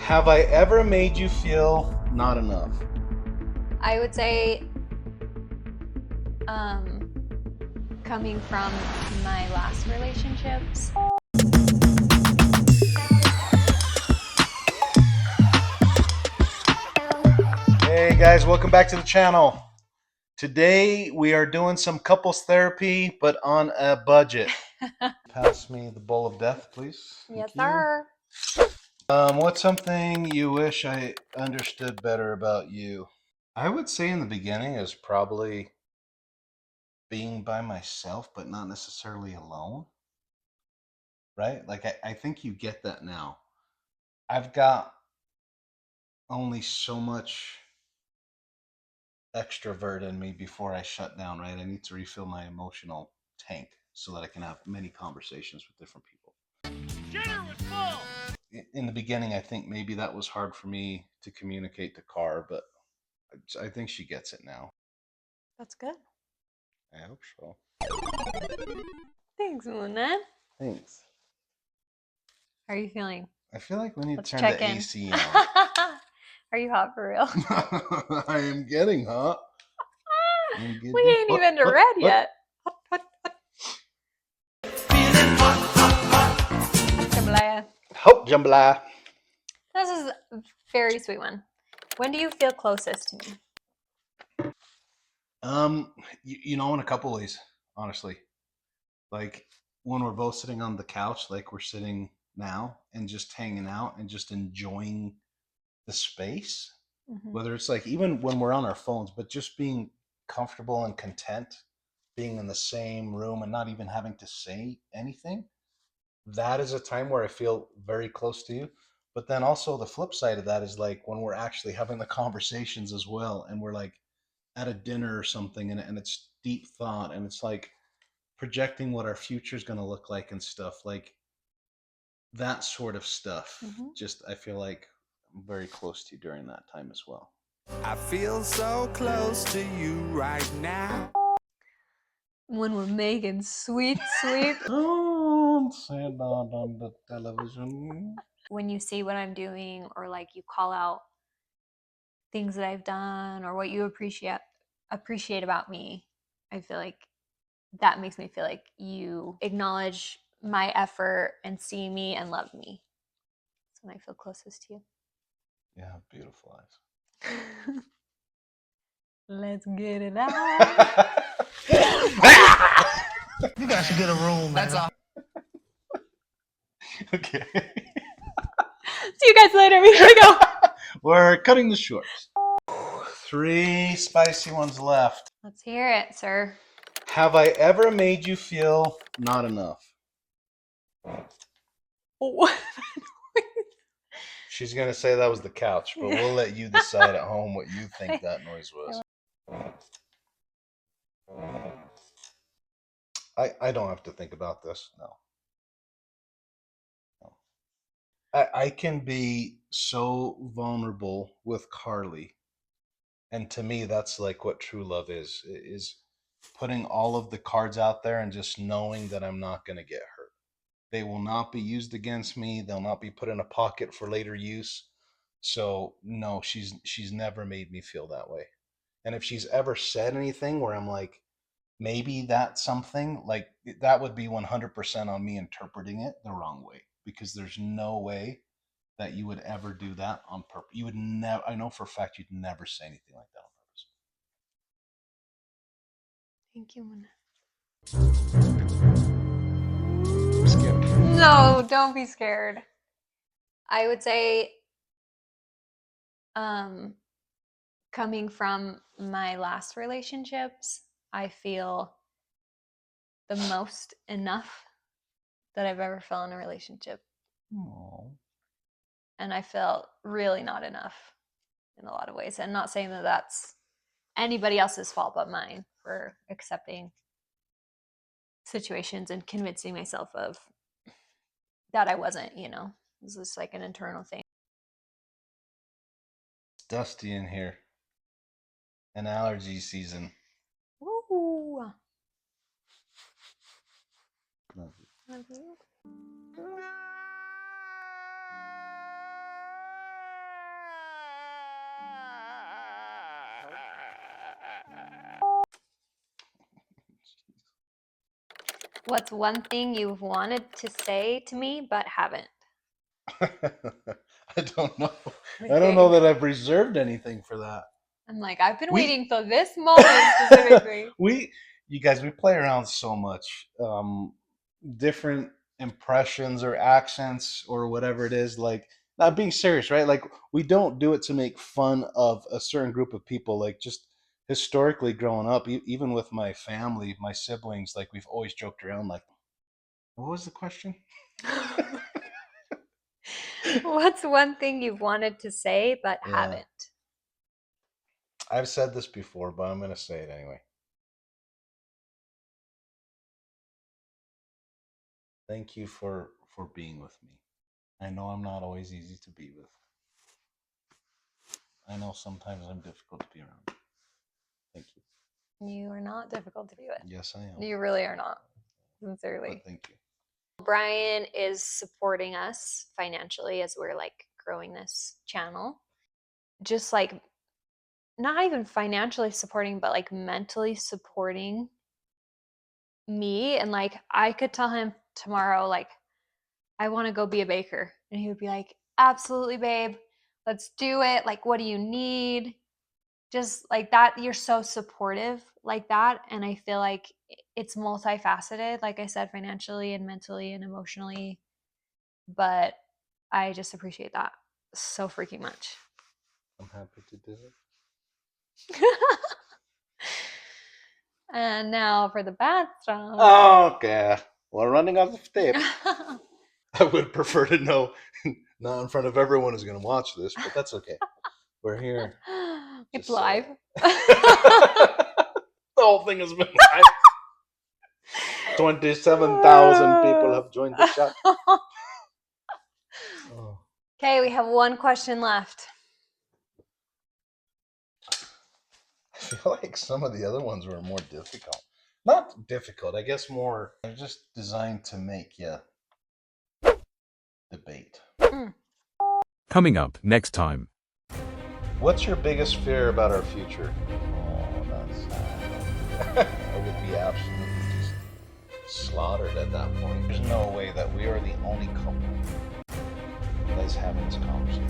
Have I ever made you feel not enough? I would say coming from my last relationships. Hey guys, welcome back to the channel. Today we are doing some couples therapy, but on a budget. Pass me the bowl of death, please. Yes, Thank you. sir. What's something you wish I understood better about you? I would say in the beginning is probably being by myself, but not necessarily alone. Right? Like I think you get that now. I've got only so much extrovert in me before I shut down, right? I need to refill my emotional tank so that I can have many conversations with different people. Dinner was full. In the beginning, I think maybe that was hard for me to communicate to Car, but I think she gets it now. That's good. I hope so. Thanks, Muna. Thanks. How are you feeling? I feel like we need Let's to turn check the in. AC on. Are you hot for real? I am getting hot. We ain't even red yet. Jambalaya. Hope jambalaya. This is a very sweet one. When do you feel closest to me? In a couple ways, honestly. Like when we're both sitting on the couch, like we're sitting now, and just hanging out and just enjoying the space. Whether it's like even when we're on our phones, but just being comfortable and content, being in the same room and not even having to say anything. That is a time where I feel very close to you. But then also the flip side of that is like when we're actually having the conversations as well, and we're like at a dinner or something, and it's deep thought, and it's like projecting what our future is going to look like and stuff like that sort of stuff. Just I feel like I'm very close to you during that time as well. I feel so close to you right now. When we're making sweet. Don't say that on the television. When you see what I'm doing, or like you call out things that I've done or what you appreciate about me, I feel like that makes me feel like you acknowledge my effort and see me and love me. That's when I feel closest to you. Yeah, beautiful eyes. Let's get it out. You guys should get a room, man. That's all. Okay. See you guys later. We gotta go. We're cutting this short. 3 spicy ones left. Let's hear it, sir. Have I ever made you feel not enough? Oh. She's going to say that was the couch, but we'll let you decide at home what you think that noise was. I don't have to think about this. No. I can be so vulnerable with Carly. And to me, that's like what true love is putting all of the cards out there and just knowing that I'm not going to get hurt. They will not be used against me. They'll not be put in a pocket for later use. So no, she's never made me feel that way. And if she's ever said anything where I'm like, maybe that's something, like that would be 100% on me interpreting it the wrong way, because there's no way that you would ever do that on purpose. You would never, I know for a fact you'd never say anything like that on purpose. Thank you, Mona. I'm scared. No, don't be scared. I would say coming from my last relationships, I feel the most enough that I've ever felt in a relationship. Aww. And I felt really not enough in a lot of ways. And not saying that that's anybody else's fault but mine for accepting situations and convincing myself of that I wasn't, It was just like an internal thing. It's dusty in here. An allergy season. Ooh. Love you. Love you. What's one thing you've wanted to say to me but haven't? I don't know. Let me I don't know think. that I've reserved anything for that. I'm like, I've been We- waiting for this moment specifically. You guys, we play around so much. Different impressions or accents or whatever it is. Like, not being serious, right? Like, we don't do it to make fun of a certain group of people. Like, just historically growing up, even with my family, my siblings, like, we've always joked around. Like, what was the question? What's one thing you've wanted to say but Yeah. haven't? I've said this before, but I'm going to say it anyway. Thank you for being with me. I know I'm not always easy to be with. I know sometimes I'm difficult to be around. Thank you. You are not difficult to be with. Yes, I am. You really are not. Sincerely. But thank you. Brian is supporting us financially as we're like growing this channel. Just like not even financially supporting, but like mentally supporting me. And like I could tell him tomorrow, like, I want to go be a baker. And he would be like, absolutely, babe. Let's do it. Like, what do you need? Just like that. You're so supportive like that. And I feel like it's multifaceted, like I said, financially and mentally and emotionally. But I just appreciate that so freaking much. I'm happy to do it. And now for the bad stuff. Okay. We're running out of tape. I would prefer to know, not in front of everyone who's going to watch this, but that's okay. We're here. It's Just live. The whole thing has been live. 27,000 people have joined the chat. Oh. Okay, we have one question left. I feel like some of the other ones were more difficult. Not difficult, I guess more. They're just designed to make you debate. Coming up next time. What's your biggest fear about our future? Oh, that's sad. I would be absolutely just slaughtered at that point. There's no way that we are the only couple that is having this conversation.